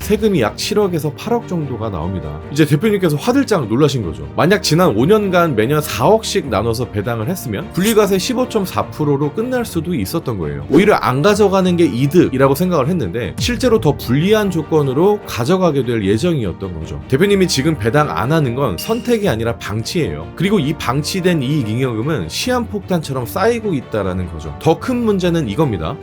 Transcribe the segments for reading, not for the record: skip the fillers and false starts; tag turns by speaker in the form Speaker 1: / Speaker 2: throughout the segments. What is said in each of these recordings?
Speaker 1: 세금이 약 7억에서 8억 정도가 나옵니다. 이제 대표님께서 화들짝 놀라신 거죠. 만약 지난 5년간 매년 4억씩 나눠서 배당을 했으면 분리과세 15.4%로 끝날 수도 있었던 거예요. 오히려 안 가져가는 게 이득이라고 생각을 했는데 실제로 더 불리한 조건으로 가져가게 될 예정이었던 거죠. 대표님이 지금 배당 안 하는 건 선택이 아니라 방치예요. 그리고 이 방치된 이익 잉여금은 시한폭탄처럼 쌓이고 있다라는 거죠. 더 큰 문제는 이겁니다.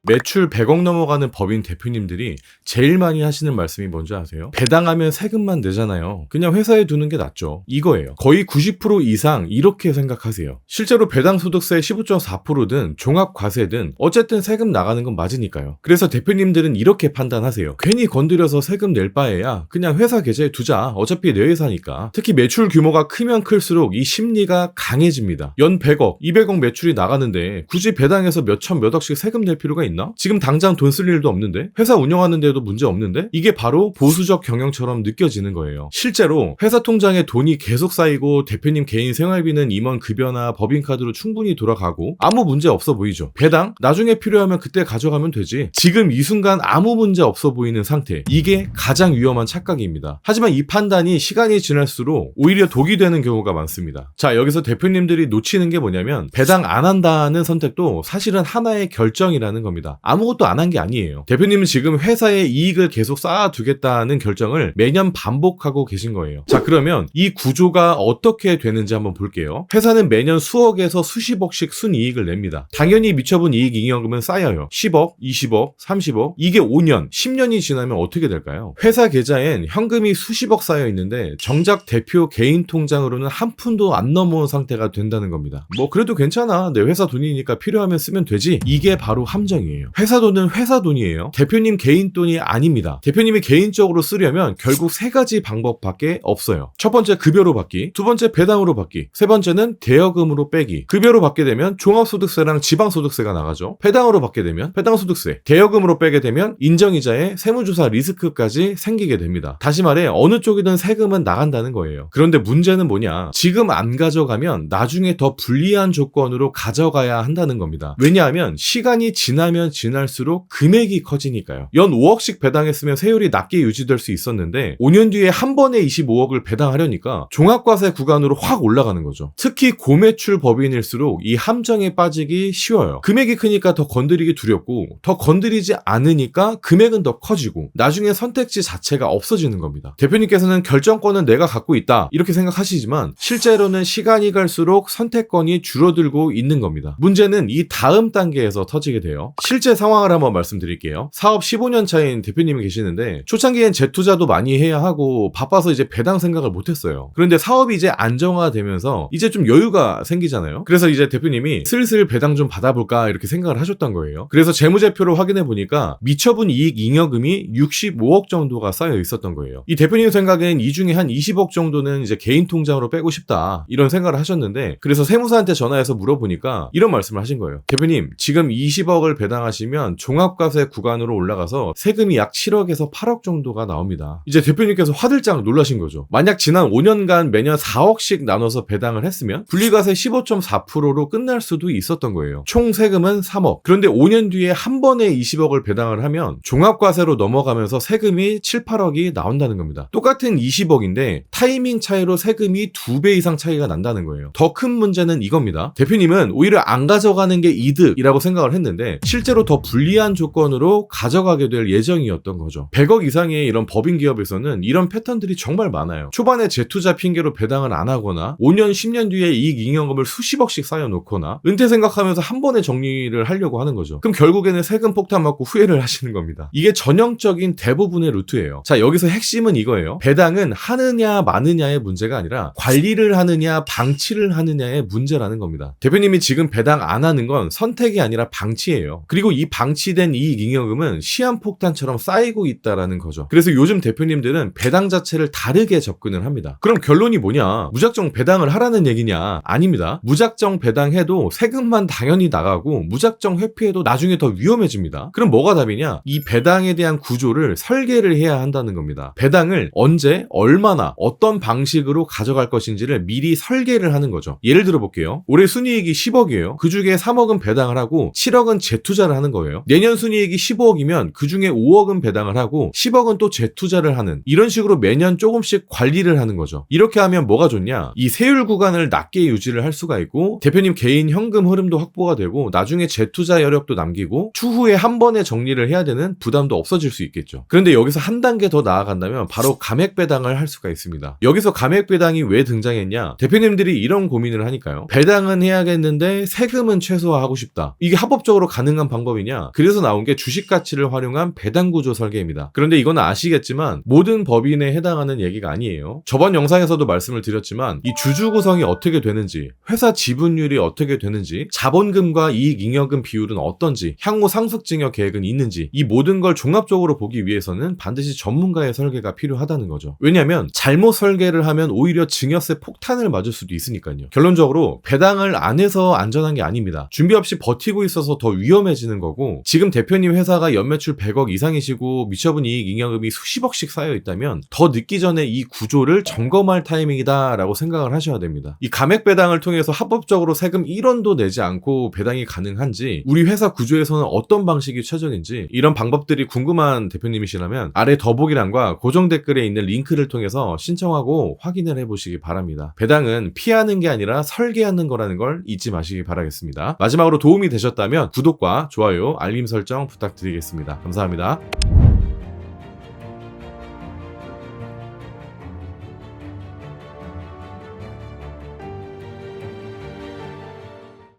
Speaker 1: 매출 100억 넘어가는 법인 대표님들이 제일 많이 하시는 말씀이 뭔지 아세요? 배당하면 세금만 내잖아요. 그냥 회사에 두는 게 낫죠. 이거예요. 거의 90% 이상 이렇게 생각하세요. 실제로 배당소득세 15.4%든 종합과세든 어쨌든 세금 나가는 건 맞으니까요. 그래서 대표님들은 이렇게 판단하세요. 괜히 건드려서 세금 낼 바에야 그냥 회사 계좌에 두자. 어차피 내 회사니까. 특히 매출 규모가 크면 클수록 이 심리가 강해집니다. 연 100억, 200억 매출이 나가는데 굳이 배당해서 몇천 몇억씩 세금 낼 필요가 있나? 지금 당장 돈 쓸 일도 없는데? 회사 운영하는데도 문제 없는데? 이게 바로 보수적 경영처럼 느껴지는 거예요. 실제로 회사 통장에 돈이 계속 쌓이고 대표님 개인 생활비는 임원 급여나 법인카드로 충분히 돌아가고 아무 문제 없어 보이죠. 배당? 나중에 필요하면 그때 가져가면 되지. 지금 이 순간 아무 문제 없어 보이는 상태. 이게 가장 위험한 착각입니다. 하지만 이 판단이 시간이 지날수록 오히려 독이 되는 경우가 많습니다. 자, 여기서 대표님들이 놓치는 게 뭐냐면 배당 안 한다는 선택도 사실은 하나의 결정이라는 겁니다. 아무것도 안 한 게 아니에요. 대표님은 지금 회사의 이익을 계속 쌓아두겠다는 결정을 매년 반복하고 계신 거예요. 자, 그러면 이 구조가 어떻게 되는지 한번 볼게요. 회사는 매년 수억에서 수십억씩 순이익을 냅니다. 당연히 미처분 이익 잉여금은 쌓여요. 10억, 20억, 30억. 이게 5년, 10년이 지나면 어떻게 될까요? 회사 계좌엔 현금이 수십억 쌓여 있는데 정작 대표 개인 통장으로는 한 푼도 안 넘어온 상태가 된다는 겁니다. 뭐 그래도 괜찮아. 내 회사 돈이니까 필요하면 쓰면 되지. 이게 바로 함정이에요. 회사 돈은 회사 돈이에요. 대표님 개인 돈이 아닙니다. 대표님이 개인적으로 쓰려면 결국 세 가지 방법밖에 없어요. 첫 번째 급여로 받기, 두 번째 배당으로 받기, 세 번째는 대여금으로 빼기. 급여로 받게 되면 종합소득세랑 지방소득세가 나가죠. 배당으로 받게 되면 배당소득세, 대여금으로 빼게 되면 인정이자에 세무조사 리스크까지 생기게 됩니다. 다시 말해 어느 쪽이든 세금은 나간다는 거예요. 그런데 문제는 뭐냐? 지금 안 가져가면 나중에 더 불리한 조건으로 가져가야 한다는 겁니다. 왜냐하면 시간이 지나면 지날수록 금액이 커지니까요. 연 5억씩 배당했으면 세율이 낮게 유지될 수 있었는데 5년 뒤에 한 번에 25억을 배당하려니까 종합과세 구간으로 확 올라가는 거죠. 특히 고매출 법인일수록 이 함정에 빠지기 쉬워요. 금액이 크니까 더 건드리기 두렵고 더 건드리지 않으니까 금액은 더 커지고 나중에 선택지 자체가 없어지는 겁니다. 대표님께서는 결정권은 내가 갖고 있다 이렇게 생각하시지만 실제로는 시간이 갈수록 선택권이 줄어들고 있는 겁니다. 문제는 이 다음 단계에서 터지게 돼요. 실제 상황을 한번 말씀드릴게요. 사업 15년 차인 대표님이 계시는데 초창기엔 재투자도 많이 해야 하고 바빠서 이제 배당 생각을 못했어요. 그런데 사업이 이제 안정화되면서 이제 좀 여유가 생기잖아요. 그래서 이제 대표님이 슬슬 배당 좀 받아볼까 이렇게 생각을 하셨던 거예요. 그래서 재무제표를 확인해 보니까 미처분 이익 잉여금이 65억 정도가 쌓여 있었던 거예요. 이 대표님 생각엔 이 중에 한 20억 정도는 이제 개인 통장으로 빼고 싶다 이런 생각을 하셨는데 그래서 세무사한테 전화해서 물어보니까 이런 말씀을 하신 거예요. 대표님 지금 20억을 배당하시면 종합과세 구간으로 올라가서 세금이 약 7억에서 8억 정도가 나옵니다. 이제 대표님께서 화들짝 놀라신 거죠. 만약 지난 5년간 매년 4억씩 나눠서 배당을 했으면 분리과세 15.4%로 끝날 수도 있었던 거예요. 총 세금은 3억. 그런데 5년 뒤에 한 번에 20억을 배당을 하면 종합과세로 넘어가면서 세금이 7, 8억이 나온다는 겁니다. 똑같은 20억인데 타이밍 차이로 세금이 2배 이상 차이가 난다는 거예요. 더 큰 문제는 이겁니다. 대표님은 오히려 안 가져가는 게 이득이라고 생각을 했는데 실제로 더 불리한 조건으로 가져가게 될 예정이었던 거죠. 100억 이상의 이런 법인 기업에서는 이런 패턴들이 정말 많아요. 초반에 재투자 핑계로 배당을 안 하거나 5년, 10년 뒤에 이익 잉여금을 수십억씩 쌓여놓거나 은퇴 생각하면서 한 번에 정리를 하려고 하는 거죠. 그럼 결국에는 세금 폭탄 맞고 후회를 하시는 겁니다. 이게 전형적인 대부분의 루트예요. 자, 여기서 핵심은 이거예요. 배당은 하느냐 마느냐의 문제가 아니라 관리를 하느냐 방치를 하느냐의 문제라는 겁니다. 대표님이 지금 배당 안 하는 건 선택이 아니라 방치예요. 그리고 이 방치된 이익 잉여금은 시한폭탄처럼 쌓이고 있다라는 거죠. 그래서 요즘 대표님들은 배당 자체를 다르게 접근을 합니다. 그럼 결론이 뭐냐? 무작정 배당을 하라는 얘기냐? 아닙니다. 무작정 배당해도 세금만 당연히 나가고 무작정 회피해도 나중에 더 위험해집니다. 그럼 뭐가 답이냐? 이 배당에 대한 구조를 설계를 해야 한다는 겁니다. 배당을 언제, 얼마나, 어떤 방식으로 가져갈 것인지를 미리 설계를 하는 거죠. 예를 들어 볼게요. 올해 순이익이 10억이에요. 그 중에 3억은 배당을 하고 7억은 재투자 재투자를 하는 거예요. 내년 순이익이 15억이면 그 중에 5억은 배당을 하고 10억은 또 재투자를 하는, 이런 식으로 매년 조금씩 관리를 하는 거죠. 이렇게 하면 뭐가 좋냐? 이 세율 구간을 낮게 유지를 할 수가 있고 대표님 개인 현금 흐름도 확보가 되고 나중에 재투자 여력도 남기고 추후에 한 번에 정리를 해야 되는 부담도 없어질 수 있겠죠. 그런데 여기서 한 단계 더 나아간다면 바로 감액 배당을 할 수가 있습니다. 여기서 감액 배당이 왜 등장했냐? 대표님들이 이런 고민을 하니까요. 배당은 해야겠는데 세금은 최소화하고 싶다. 이게 합법적으로 가능한 방법이냐? 그래서 나온 게 주식 가치를 활용한 배당 구조 설계입니다. 그런데 이건 아시겠지만 모든 법인에 해당하는 얘기가 아니에요. 저번 영상에서도 말씀을 드렸지만 이 주주 구성이 어떻게 되는지, 회사 지분율이 어떻게 되는지, 자본금과 이익잉여금 비율은 어떤지, 향후 상속증여 계획은 있는지, 이 모든 걸 종합적으로 보기 위해서는 반드시 전문가의 설계가 필요하다는 거죠. 왜냐하면 잘못 설계를 하면 오히려 증여세 폭탄을 맞을 수도 있으니까요. 결론적으로 배당을 안 해서 안전한 게 아닙니다. 준비 없이 버티고 있어서 더 위험해지는 거고, 지금 대표님 회사가 연매출 100억 이상이시고 미처분 이익 잉여금이 수십억씩 쌓여 있다면 더 늦기 전에 이 구조를 점검할 타이밍이다 라고 생각을 하셔야 됩니다. 이 감액 배당을 통해서 합법적으로 세금 1원도 내지 않고 배당이 가능한지, 우리 회사 구조에서는 어떤 방식이 최적인지, 이런 방법들이 궁금한 대표님이시라면 아래 더보기란과 고정 댓글에 있는 링크를 통해서 신청하고 확인을 해보시기 바랍니다. 배당은 피하는 게 아니라 설계하는 거라는 걸 잊지 마시기 바라겠습니다. 마지막으로 도움이 되셨다면 구독과 좋아요, 알림 설정 부탁드리겠습니다. 감사합니다.